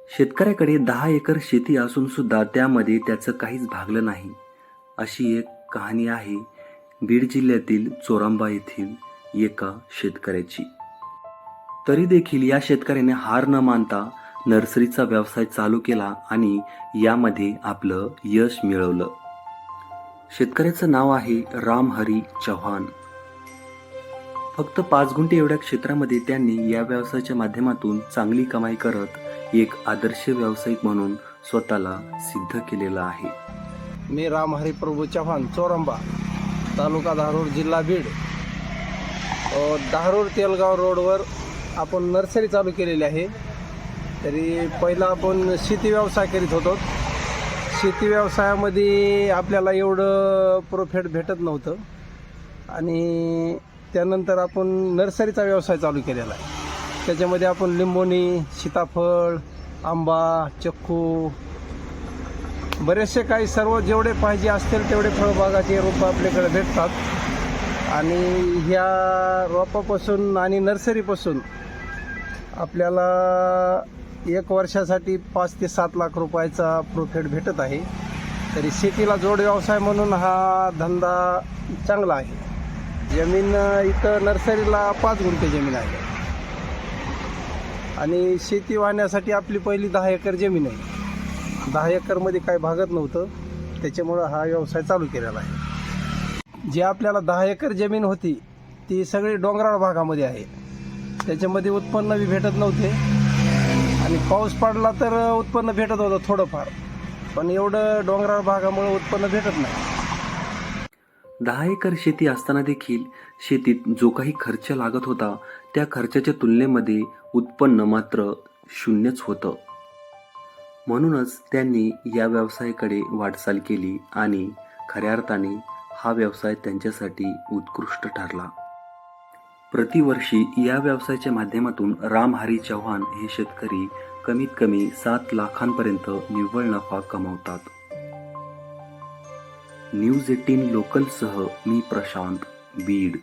शेतकऱ्याकडे 10 एकर शेती असून सुद्धा त्यामध्ये त्याचं काहीच भागलं नाही, अशी एक कहाणी आहे बीड जिल्ह्यातील चोरांबा येथील एका शेतकऱ्याची. तरी देखील या शेतकऱ्याने हार न मानता नर्सरीचा व्यवसाय चालू केला आणि यामध्ये आपलं यश मिळवलं. शेतकऱ्याचं नाव आहे रामहरी चव्हाण. फक्त 5 गुंठे एवढ्या क्षेत्रामध्ये त्यांनी या व्यवसायाच्या माध्यमातून चांगली कमाई करत एक आदर्श व्यावसायिक म्हणून स्वतःला सिद्ध केलेलं आहे. मी रामहरी प्रभू चव्हाण, चोरंबा, तालुका धारूर, जिल्हा बीड. धारूर तेलगाव रोडवर आपण नर्सरी चालू केलेली आहे. तरी पहिला आपण शेती व्यवसाय करीत होतो. शेती व्यवसायामध्ये आपल्याला एवढं प्रॉफिट भेटत नव्हतं आणि त्यानंतर आपण नर्सरीचा व्यवसाय चालू केलेला आहे. त्याच्यामध्ये आपण लिंबोणी, सीताफळ, आंबा, चिक्कू, बरेचसे काही सर्व जेवढे पाहिजे असतील तेवढे फळबागाचे रोपं आपल्याकडे भेटतात. आणि ह्या रोपापासून आणि नर्सरीपासून आपल्याला 1 वर्षासाठी 5 ते 7 लाख रुपयाचा प्रॉफिट भेटत आहे. तरी शेतीला जोड व्यवसाय म्हणून हा धंदा चांगला आहे. जमीन इथं नर्सरीला 5 गुंठे जमीन आहे आणि शेती वाहण्यासाठी आपली पहिली 10 एकर जमीन आहे. 10 एकरमध्ये काही भागत नव्हतं, त्याच्यामुळं हा व्यवसाय चालू केलेला आहे. जी आपल्याला 10 एकर जमीन होती ती सगळी डोंगराळ भागामध्ये आहे. त्याच्यामध्ये उत्पन्न बी भेटत नव्हते आणि पाऊस पडला तर उत्पन्न भेटत होतं थोडंफार, पण एवढं डोंगराळ भागामुळे उत्पन्न भेटत नाही. 10 एकर शेती असताना देखील शेतीत जो काही खर्च लागत होता त्या खर्चाच्या तुलनेमध्ये उत्पन्न मात्र शून्यच होतं. म्हणूनच त्यांनी या व्यवसायाकडे वाटचाल केली आणि खऱ्या अर्थाने हा व्यवसाय त्यांच्यासाठी उत्कृष्ट ठरला. प्रतिवर्षी या व्यवसायाच्या माध्यमातून रामहरी चव्हाण हे शेतकरी कमीत कमी 7 लाखांपर्यंत निव्वळ नफा कमावतात. न्यूज 18 लोकलसह मी प्रशांत, बीड.